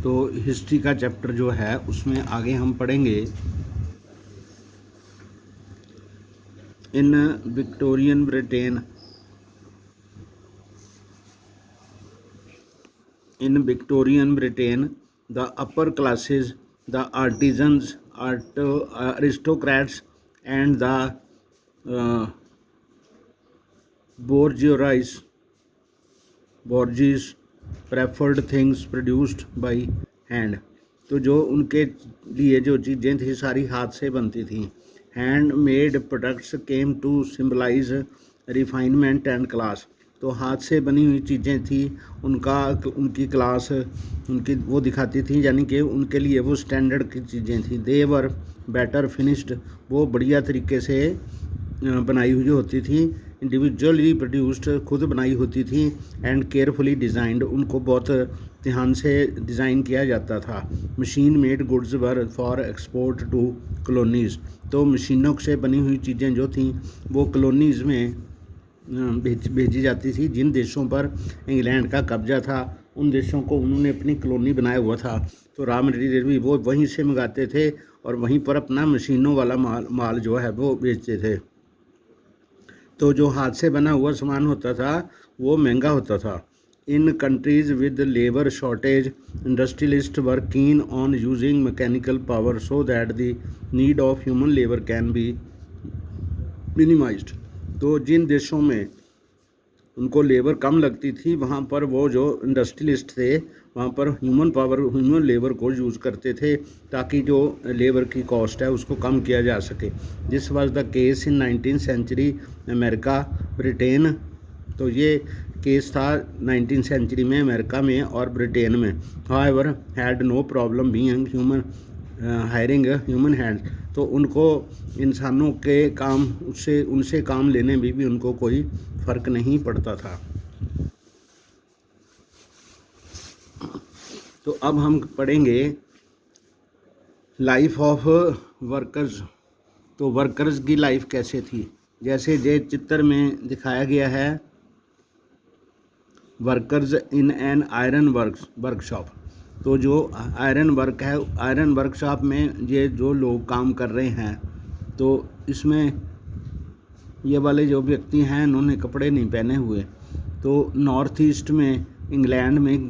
तो हिस्ट्री का चैप्टर जो है उसमें आगे हम पढ़ेंगे in Victorian Britain the upper classes, the artisans, aristocrats and the bourgeois preferred things produced by hand। तो जो उनके लिए जो चीज़ें थी सारी हाथ से बनती थी। Hand made products came to symbolise refinement and class. तो हाथ से बनी हुई चीज़ें थी उनकी क्लास उनकी वो दिखाती थी, यानी कि उनके लिए वो स्टैंडर्ड की चीज़ें थी। दे वर बेटर फिनिश्ड, वो बढ़िया तरीके से बनाई हुई होती थी। इंडिविजुअली प्रोड्यूस्ड, खुद बनाई होती थी। एंड केयरफुली डिज़ाइंड, उनको बहुत ध्यान से डिज़ाइन किया जाता था। Machine made goods were for export to colonies. तो मशीनों से बनी हुई चीज़ें जो थीं वो कॉलोनीज़ में भेजी जाती थी। जिन देशों पर इंग्लैंड का कब्जा था उन देशों को उन्होंने अपनी कॉलोनी बनाया हुआ था, तो रॉ मटेरियल भी वो वहीं से मंगाते थे और वहीं पर अपना मशीनों वाला माल जो है वो बेचते थे। तो जो हाथ से बना हुआ सामान होता था वो महंगा होता था। In countries with labour shortage industrialist were keen on using mechanical power so that the need of human labour can be minimised. तो जिन देशों में उनको लेबर कम लगती थी वहाँ पर वो जो इंडस्ट्रियलिस्ट थे वहाँ पर ह्यूमन लेबर को यूज़ करते थे ताकि जो लेबर की कॉस्ट है उसको कम किया जा सके। This was the case in 19th century America Britain. तो ये केस था 19th सेंचुरी में अमेरिका में और ब्रिटेन में। However had no problem being hiring human hand. तो उनको इंसानों के काम उनसे काम लेने में भी उनको कोई फ़र्क नहीं पड़ता था। तो अब हम पढ़ेंगे लाइफ ऑफ वर्कर्स। तो वर्कर्स की लाइफ कैसे थी, जैसे जे चित्र में दिखाया गया है, workers in an iron workshop. तो जो आयरन वर्क है, आयरन वर्कशॉप में ये जो लोग काम कर रहे हैं, तो इसमें ये वाले जो व्यक्ति हैं इन्होंने कपड़े नहीं पहने हुए। तो नॉर्थ ईस्ट में इंग्लैंड में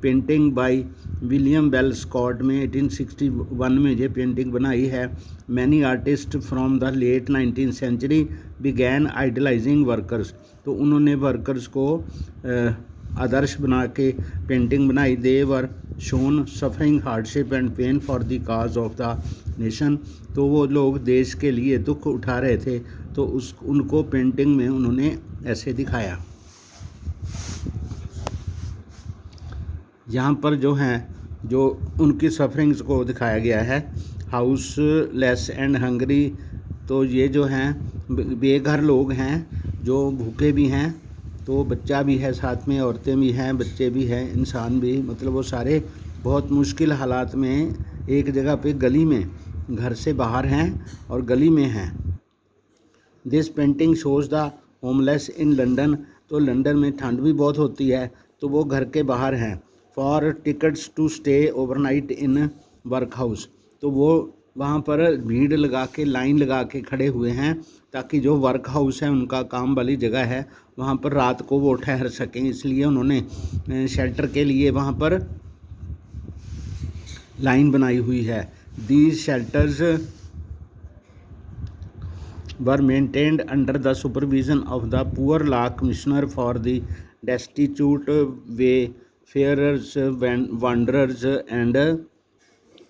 painting by William Bell Scott में 1861 में ये पेंटिंग बनाई है। Many artist from the late 19th century began idealising workers. तो उन्होंने वर्कर्स को आदर्श बना के पेंटिंग बनाई। They were shown suffering hardship and pain for the cause of the nation. तो वो लोग देश के लिए दुख उठा रहे थे, तो उनको पेंटिंग में उन्होंने ऐसे दिखाया। यहाँ पर जो हैं जो उनकी सफरिंग्स को दिखाया गया है, हाउस लेस एंड हंगरी। तो ये जो हैं बेघर लोग हैं जो भूखे भी हैं, तो बच्चा भी है साथ में, औरतें भी हैं, बच्चे भी हैं, इंसान भी, मतलब वो सारे बहुत मुश्किल हालात में एक जगह पे गली में घर से बाहर हैं और गली में हैं। This painting shows the homeless in London. तो लंदन में ठंड भी बहुत होती है तो वो घर के बाहर हैं। For tickets to stay overnight in work house. तो वो वहाँ पर भीड़ लगा के लाइन लगा के खड़े हुए हैं ताकि जो वर्क हाउस है उनका काम वाली जगह है वहाँ पर रात को वो ठहर सकें, इसलिए उन्होंने शेल्टर के लिए वहाँ पर लाइन बनाई हुई है। These shelters were maintained under the supervision of the poor law commissioner for the destitute wayfarers wanderers and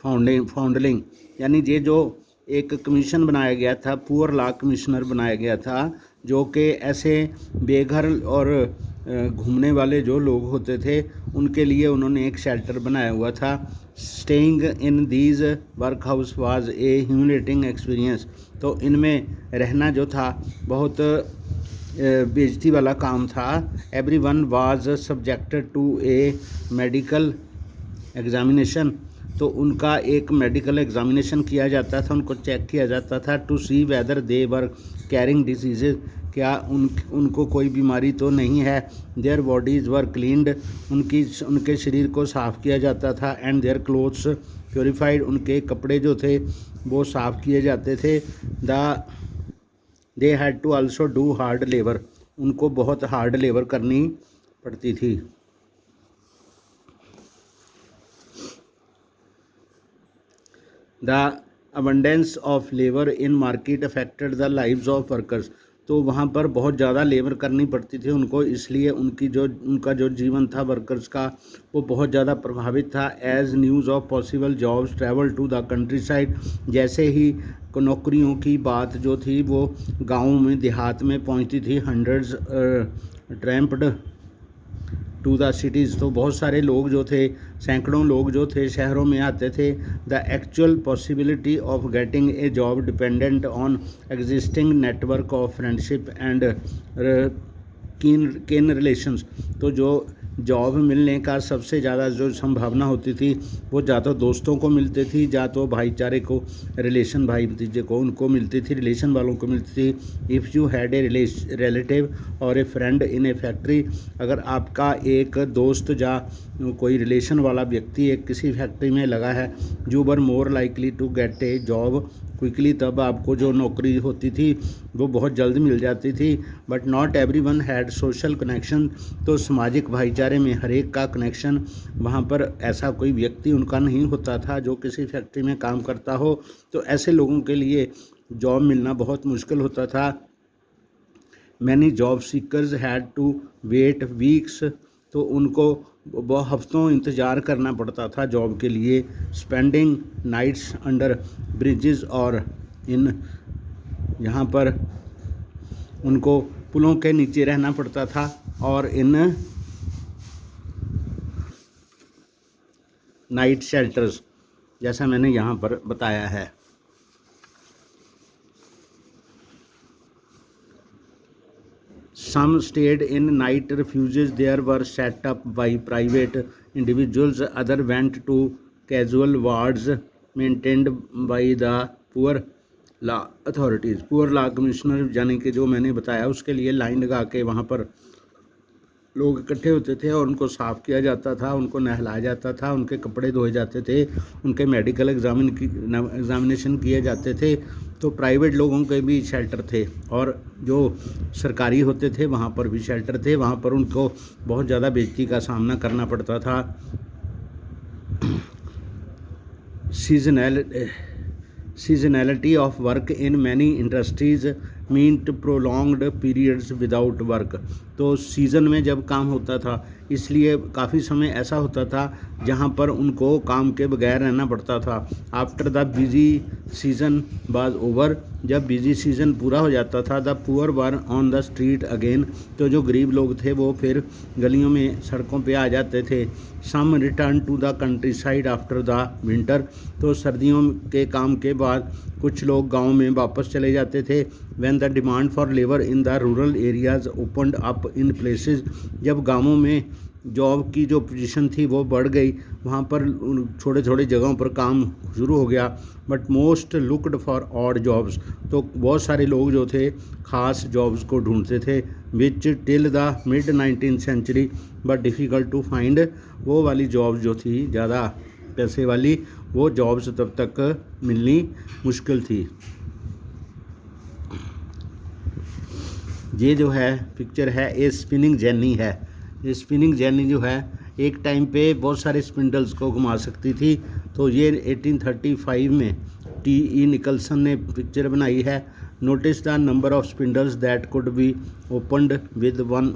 foundling. यानी ये जो एक कमीशन बनाया गया था, पुअर लॉ कमिश्नर बनाया गया था, जो कि ऐसे बेघर और घूमने वाले जो लोग होते थे उनके लिए उन्होंने एक शेल्टर बनाया हुआ था। Staying in these work house was a humiliating experience. तो इनमें रहना जो था बहुत बेइज्जती वाला काम था। Everyone was subjected to a medical examination. तो उनका एक मेडिकल एग्जामिनेशन किया जाता था, उनको चेक किया जाता था to see whether they were carrying disease, क्या उनको कोई बीमारी तो नहीं है। देयर बॉडीज़ वर क्लीन्ड, उनके शरीर को साफ़ किया जाता था। एंड देयर क्लोथ्स प्योरीफाइड, उनके कपड़े जो थे वो साफ़ किए जाते थे। They had to also do hard labour, उनको बहुत हार्ड लेबर करनी पड़ती थी। The abundance of labour in market affected the lives of workers, तो वहाँ पर बहुत ज़्यादा लेबर करनी पड़ती थी उनको, इसलिए उनका जो जीवन था वर्कर्स का वो बहुत ज़्यादा प्रभावित था। As news of possible jobs travel to the country side, जैसे ही नौकरियों की बात जो थी वो गाँव में देहात में पहुँचती थी, हंड्रेड्स ट्रैम्प्ड टू द सिटीज़, तो बहुत सारे लोग जो थे, सैकड़ों लोग जो थे शहरों में आते थे। The actual possibility of getting a job dependent on existing network of friendship and किन रिलेशंस, तो जो जॉब मिलने का सबसे ज़्यादा जो संभावना होती थी वो या तो दोस्तों को मिलती थी या तो भाईचारे को, रिलेशन भाई भतीजे को उनको मिलती थी, रिलेशन वालों को मिलती थी। If you had a relative और ए फ्रेंड इन ए फैक्ट्री, अगर आपका एक दोस्त या कोई रिलेशन वाला व्यक्ति एक किसी फैक्ट्री में लगा है, you were more likely to get a job quickly, तब आपको जो नौकरी होती थी वो बहुत जल्द मिल जाती थी। But not every one had social connection, तो सामाजिक भाईचारे में हर एक का कनेक्शन, वहाँ पर ऐसा कोई व्यक्ति उनका नहीं होता था जो किसी फैक्ट्री में काम करता हो, तो ऐसे लोगों के लिए जॉब मिलना बहुत मुश्किल होता था। Many job seekers had to wait weeks, तो उनको बहुत हफ्तों इंतज़ार करना पड़ता था जॉब के लिए। स्पेंडिंग नाइट्स अंडर ब्रिजेस, और इन यहाँ पर उनको पुलों के नीचे रहना पड़ता था और इन नाइट शेल्टर्स, जैसा मैंने यहाँ पर बताया है। Some stayed in night refuges, there were set up by private individuals, other went to casual wards maintained by the poor law authorities। Poor law commissioner यानी कि जो मैंने बताया उसके लिए लाइन लगा के वहाँ पर लोग इकट्ठे होते थे और उनको साफ़ किया जाता था, उनको नहलाया जाता था, उनके कपड़े धोए जाते थे, उनके मेडिकल एग्जामिनेशन किए जाते थे। तो प्राइवेट लोगों के भी शेल्टर थे और जो सरकारी होते थे वहाँ पर भी शेल्टर थे, वहाँ पर उनको बहुत ज़्यादा बेइज्जती का सामना करना पड़ता था। Seasonality of work in many industries meant prolonged periods without work, तो सीज़न में जब काम होता था इसलिए काफ़ी समय ऐसा होता था जहाँ पर उनको काम के बगैर रहना पड़ता था। After the busy season was over, जब बिजी सीज़न पूरा हो जाता था, the poor were on the street again, तो जो गरीब लोग थे वो फिर गलियों में सड़कों पे आ जाते थे। Some return to the country side after the winter, तो सर्दियों के काम के बाद कुछ लोग गाँव में वापस चले जाते थे। When the demand for labour in the rural areas opened up in places, जब गाँवों में जॉब की जो पोजीशन थी वो बढ़ गई, वहाँ पर छोटे छोटे जगहों पर काम शुरू हो गया। But most looked for odd jobs, तो बहुत सारे लोग जो थे ख़ास जॉब्स को ढूंढते थे। Which till the mid 19th century but difficult to find, वो वाली जॉब्स जो थी ज़्यादा पैसे वाली, वो जॉब्स तब तक मिलनी मुश्किल थी। ये जो है पिक्चर है ये स्पिनिंग जेनी है। ये स्पिनिंग जेनी जो है एक टाइम पे बहुत सारे स्पिंडल्स को घुमा सकती थी, तो ये 1835 में T.E. निकलसन ने पिक्चर बनाई है। Notice the number of spindles that could be opened with one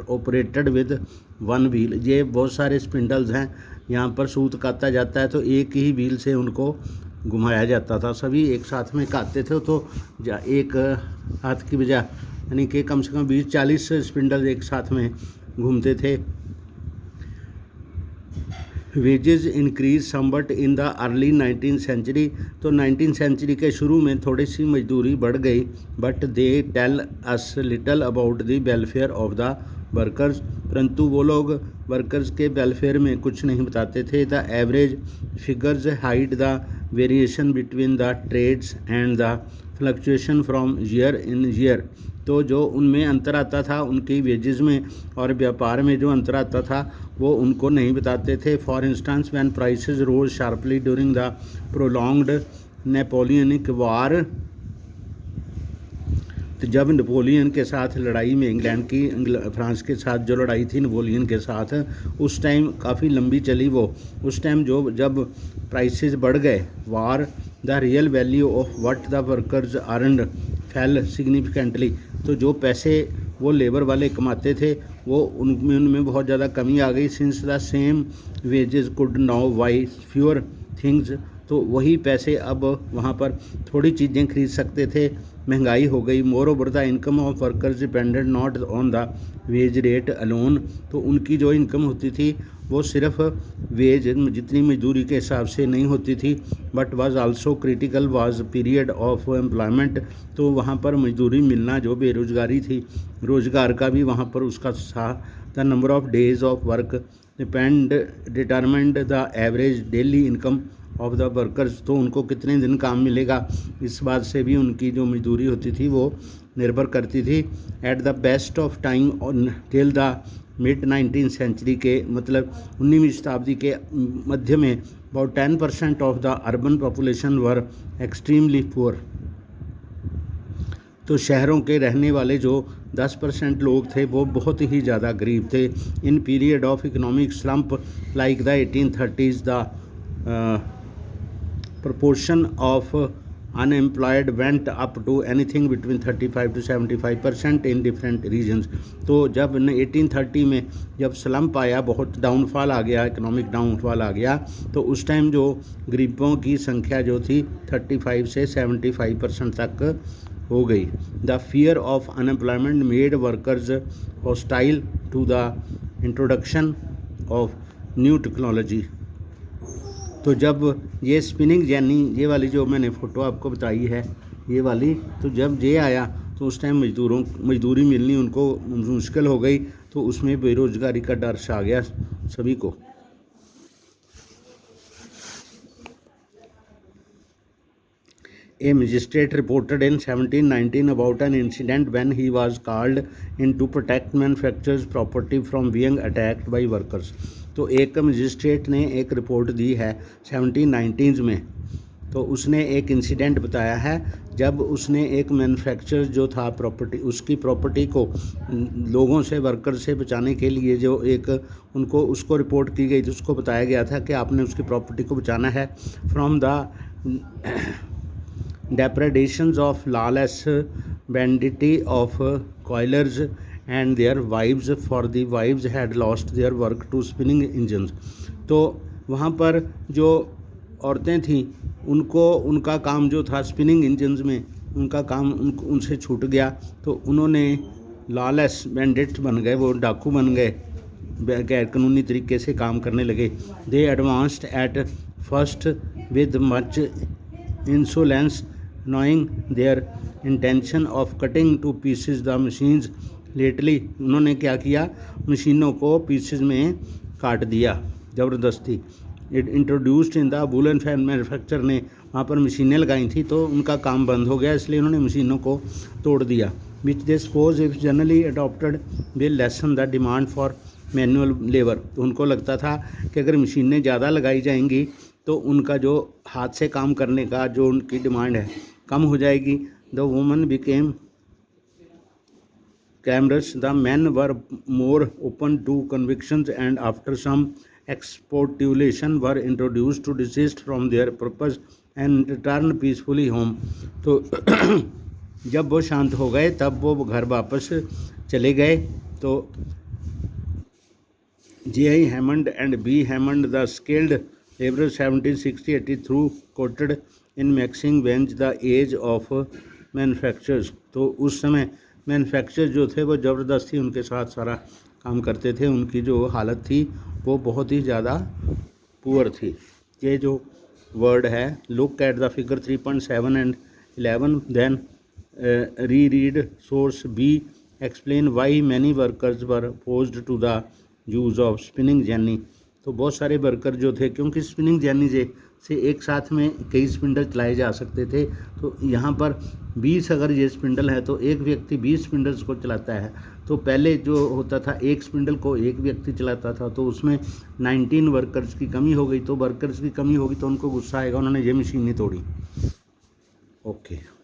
operated with one wheel, ये बहुत सारे स्पिंडल्स हैं, यहाँ पर सूत काता जाता है तो एक ही व्हील से उनको घुमाया जाता था, सभी एक साथ में काटते थे, तो एक हाथ की बजाय यानी कि कम से कम 20-40 स्पिंडल एक साथ में घूमते थे। Wages increase somewhat in the early 19th century, तो 19th सेंचुरी के शुरू में थोड़ी सी मजदूरी बढ़ गई। But they tell us little about the welfare of the workers, परंतु वो लोग वर्कर्स के वेलफेयर में कुछ नहीं बताते थे। The average figures hide the variation between the trades and the fluctuation from year in year. तो जो उनमें अंतर आता था उनकी वेजेस में और व्यापार में जो अंतर आता था वो उनको नहीं बताते थे। For instance when prices rose sharply during the prolonged Napoleonic war, तो जब नेपोलियन के साथ लड़ाई में इंग्लैंड की फ्रांस के साथ जो लड़ाई थी नेपोलियन के साथ, उस टाइम काफ़ी लंबी चली वो। उस टाइम जब प्राइसेस बढ़ गए, war, the real value of what the workers earned fell significantly. तो जो पैसे वो लेबर वाले कमाते थे वो उनमें बहुत ज़्यादा कमी आ गई। Since the same wages could now by fewer things, तो वही पैसे अब वहाँ पर थोड़ी चीज़ें खरीद सकते थे। महंगाई हो गई। More over the income of workers depended not on the wage rate alone. तो उनकी जो इनकम होती थी वो सिर्फ वेज जितनी मजदूरी के हिसाब से नहीं होती थी, but was also critical was period of employment. तो वहाँ पर मजदूरी मिलना, जो बेरोज़गारी थी, रोज़गार का भी वहाँ पर उसका था। The number of days of work determined the average daily income of the workers. तो उनको कितने दिन काम मिलेगा इस बात से भी उनकी जो मजदूरी होती थी वो निर्भर करती थी। At the best of time till the mid 19th century के मतलब 19वीं शताब्दी के मध्य में about 10% of the urban population were extremely poor. तो शहरों के रहने वाले जो 10% लोग थे वो बहुत ही ज़्यादा गरीब थे। In period of economic slump like the 1830s the proportion of unemployed went up to anything between 35 to 75% in different regions। तो जब 1830 में जब स्लम्प आया, बहुत डाउनफॉल आ गया, इकोनॉमिक डाउनफॉल आ गया, तो उस टाइम जो गरीबों की संख्या जो थी 35 से 75% तक हो गई। The fear of unemployment made workers hostile to the introduction of new technology. तो जब ये स्पिनिंग यानी ये वाली जो मैंने फ़ोटो आपको बताई है ये वाली, तो जब ये आया तो उस टाइम मजदूरी मिलनी उनको मुश्किल हो गई, तो उसमें बेरोज़गारी का डर छा गया सभी को। A magistrate reported in 1719 about an incident when he was called in to protect manufacturers' property from being attacked by workers। तो एक मजिस्ट्रेट ने एक रिपोर्ट दी है 1719 में, तो उसने एक इंसिडेंट बताया है जब उसने एक मैन्युफैक्चरर जो था प्रॉपर्टी, उसकी प्रॉपर्टी को लोगों से, वर्कर से बचाने के लिए जो एक उनको उसको रिपोर्ट की गई थी, उसको बताया गया था कि आपने उसकी प्रॉपर्टी को बचाना है from the depredations of lawless banditry of coilers and their wives, for the wives had lost their work to spinning engines। तो वहाँ पर जो औरतें थीं उनको उनका काम जो था स्पिनिंग इंजन्स में, उनका काम उनसे छूट गया, तो उन्होंने लॉलेस बैंडिट बन गए, वो डाकू बन गए, गैर कानूनी तरीके से काम करने लगे। They advanced at first with much insolence knowing their intention of cutting to pieces the machines lately। उन्होंने क्या किया, मशीनों को पीसेस में काट दिया ज़बरदस्ती। It introduced in the woollen manufacture ने वहाँ पर मशीनें लगाई थी, तो उनका काम बंद हो गया, इसलिए उन्होंने मशीनों को तोड़ दिया। Which they suppose if generally adopted will lessen the demand for manual labour. तो उनको लगता था कि अगर मशीनें ज़्यादा लगाई जाएंगी तो उनका जो हाथ से काम करने का जो उनकी डिमांड है कम हो जाएगी। The women became clamorous, the men were more open to convictions and after some expostulation were introduced to desist from their purpose and return peacefully home. तो जब वो शांत हो गए तब वो घर वापस चले गए। तो J.I. Hammond and B. Hammond, the skilled laborer 1760-80 through quoted in Maxine Bench the age of manufacturers। तो उस समय मैन्युफैक्चर जो थे वो ज़बरदस्ती उनके साथ सारा काम करते थे, उनकी जो हालत थी वो बहुत ही ज़्यादा पुअर थी। ये जो वर्ड है, look at the figure 3.7 and 11 then reread source B explain why many workers were opposed to the use of spinning jenny. तो बहुत सारे वर्कर जो थे, क्योंकि स्पिनिंग जेनी से एक साथ में कई स्पिंडल चलाए जा सकते थे, तो यहाँ पर 20 अगर ये स्पिंडल है तो एक व्यक्ति 20 स्पिंडल्स को चलाता है। तो पहले जो होता था एक स्पिंडल को एक व्यक्ति चलाता था, तो उसमें 19 वर्कर्स की कमी हो गई। तो वर्कर्स की कमी होगी तो उनको गुस्सा आएगा, उन्होंने ये मशीन नहीं तोड़ी। ओके।